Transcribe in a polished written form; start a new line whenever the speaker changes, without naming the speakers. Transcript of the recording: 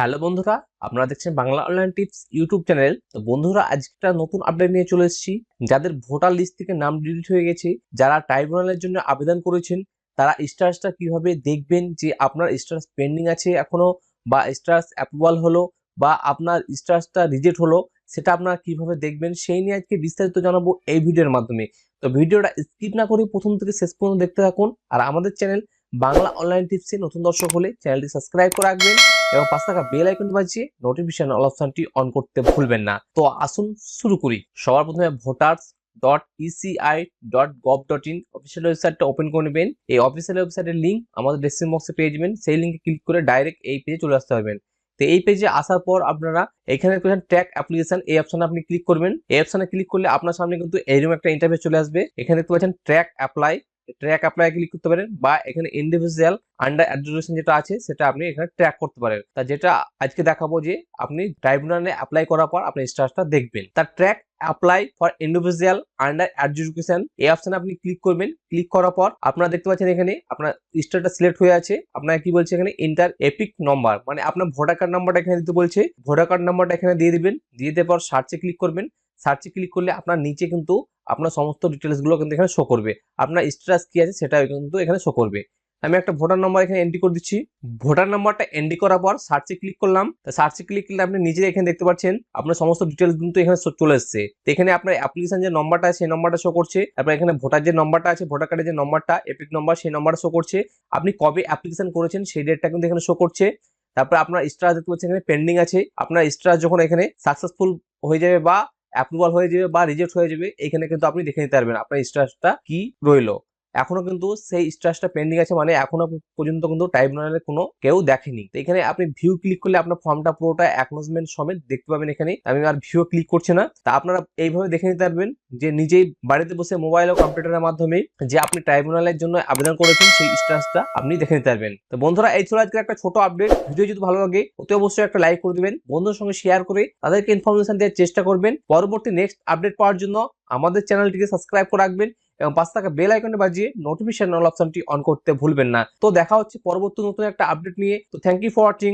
Hello বন্ধুরা, আপনারা দেখছেন Bangla online tips YouTube channel. তো বন্ধুরা, আজকে একটা নতুন আপডেট নিয়ে চলে এসেছি। যাদের ভোটার লিস্ট থেকে নাম ডিলিট হয়ে গেছে, যারা ট্রাইব্যুনালের জন্য আবেদন করেছেন, তারা স্ট্যাটাসটা কিভাবে দেখবেন যে আপনার স্ট্যাটাস পেন্ডিং আছে এখনো, বা স্ট্যাটাস অ্যাপ্রুভাল হলো, বা আপনার স্ট্যাটাসটা রিজেক্ট হলো, সেটা আপনারা কিভাবে দেখবেন সেই নিয়ে আজকে বিস্তারিত জানাবো এই ভিডিওর মাধ্যমে। তো ভিডিওটা স্কিপ না করে প্রথম থেকে শেষ পর্যন্ত দেখতে থাকুন। আর আমাদের চ্যানেল বাংলা অনলাইন টিপসে নতুন দর্শক হলে চ্যানেলটি সাবস্ক্রাইব করে রাখবেন এবং পাশে থাকা বেল আইকনটি বাজিয়ে নোটিফিকেশন অল অপশনটি অন করতে ভুলবেন না। তো আসুন শুরু করি। সবার প্রথমে voters.eci.gov.in অফিসিয়াল ওয়েবসাইটটা ওপেন করে নেবেন। এই অফিসিয়াল ওয়েবসাইটের লিংক আমাদের ডেসক্রিপশন বক্সে পেয়ে যাবেন। সেই লিংকে ক্লিক করে ডাইরেক্ট এই পেজে চলে আসতে পারবেন। তো এই পেজে আসার পর আপনারা এখানে ট্র্যাক অ্যাপ্লিকেশন, এই অপশনে আপনি ক্লিক করবেন। এই অপশনে ক্লিক করলে আপনার সামনে কিন্তু এইরকম একটা ইন্টারফেস চলে আসবে। এখানে দেখতে পাচ্ছেন ট্র্যাক অ্যাপ্লাই ক্লিক করতে পারেন, বা এখানে ইন্ডিভিজুয়াল আন্ডার অ্যাডমিনিস্ট্রেশন যেটা আছে সেটা আপনি এখানে ট্র্যাক করতে পারেন। তা যেটা আজকে দেখাবো যে আপনি ট্রাইব্যুনালে অ্যাপ্লাই করার পর আপনি স্ট্যাটাসটা দেখবেন। তার track apply for individual under adjudication, এই অপশনে আপনি ক্লিক করবেন। ক্লিক করার পর আপনারা দেখতে পাচ্ছেন এখানে আপনার স্টেটাস সিলেক্ট হয়ে আছে। আপনার কি বলছে এখানে ইন্টার এপিক নাম্বার, মানে আপনার ভোটার কার্ড নাম্বারটা এখানে দিতে বলছে। ভোটার কার্ড নাম্বারটা এখানে দিয়ে দিবেন। দিয়ে দেওয়ার পর সার্চে ক্লিক করবেন। সার্চে ক্লিক করলে আপনার নিচে কিন্তু আপনার সমস্ত ডিটেলস গুলো কিন্তু এখানে শো করবে। আপনার স্ট্যাটাস কি আছে সেটা কিন্তু এখানে শো করবে। আমি একটা ভোটার নাম্বার এখানে এন্ট্রি করে দিচ্ছি। ভোটার নাম্বারটা এন্ট্রি করার পর সার্চে ক্লিক করলাম। সার্চে ক্লিক করলে আপনি নিজে এখানে দেখতে পাচ্ছেন আপনার সমস্ত ডিটেলস কিন্তু এখানে চলে এসেছে। তো এখানে আপনার অ্যাপ্লিকেশন যে নাম্বারটা আছে সেই নাম্বারটা শো করছে। তারপর এখানে ভোটার যে নাম্বারটা আছে, ভোটার কার্ডের যে নাম্বারটা এপিক নাম্বার, সেই নাম্বারটা শো করছে। আপনি কবে অ্যাপ্লিকেশন করেছেন সেই ডেটটা কিন্তু এখানে শো করছে। তারপর আপনার স্ট্যাটাস দেখতে পাচ্ছেন এখানে পেন্ডিং আছে। আপনার স্ট্যাটাস যখন এখানে সাকসেসফুল হয়ে যাবে বা অ্যাপ্রুভাল হয়ে যাবে বা রিজেক্ট হয়ে যাবে, এখানে কিন্তু আপনি দেখে নিতে পারবেন আপনার স্ট্যাটাসটা কি রইলো। এখনো কিন্তু সেই স্ট্যাটাসটা পেন্ডিং আছে, মানে এখনো পর্যন্ত কিন্তু ট্রাইব্যুনালে কোনো কেউ দেখেনি। তো এখানে আপনি ভিউ ক্লিক করলে আপনার ফর্মটা পুরোটা অ্যাকনোলেজমেন্ট সমেত দেখতে পাবেন। এখানে আমি আর ভিউ ক্লিক করছি না। তা আপনারা এইভাবে দেখে নিতে পারবেন যে নিজেই বাড়িতে বসে মোবাইল ও কম্পিউটারের মাধ্যমে যে আপনি ট্রাইব্যুনালের জন্য আবেদন করেছেন সেই স্ট্যাটাসটা আপনি দেখে নিতে পারবেন। তো বন্ধুরা, এই ছিল আজকের একটা ছোট আপডেট। ভিডিও যদি ভালো লাগে অতি অবশ্যই একটা লাইক করে দিবেন, বন্ধুদের সঙ্গে শেয়ার করে তাদেরকে ইনফরমেশন দেওয়ার চেষ্টা করবেন। পরবর্তী নেক্সট আপডেট পাওয়ার জন্য আমাদের চ্যানেলটিকে সাবস্ক্রাইব করে রাখবেন এবং পাশে থাকা বেল আইকনে বাজিয়ে নোটিফিকেশন অল অপশনটি অন করতে ভুলবেন না। তো দেখা হচ্ছে পরবর্তী নতুন একটা আপডেট নিয়ে। তো থ্যাংক ইউ ফর ওয়াচিং।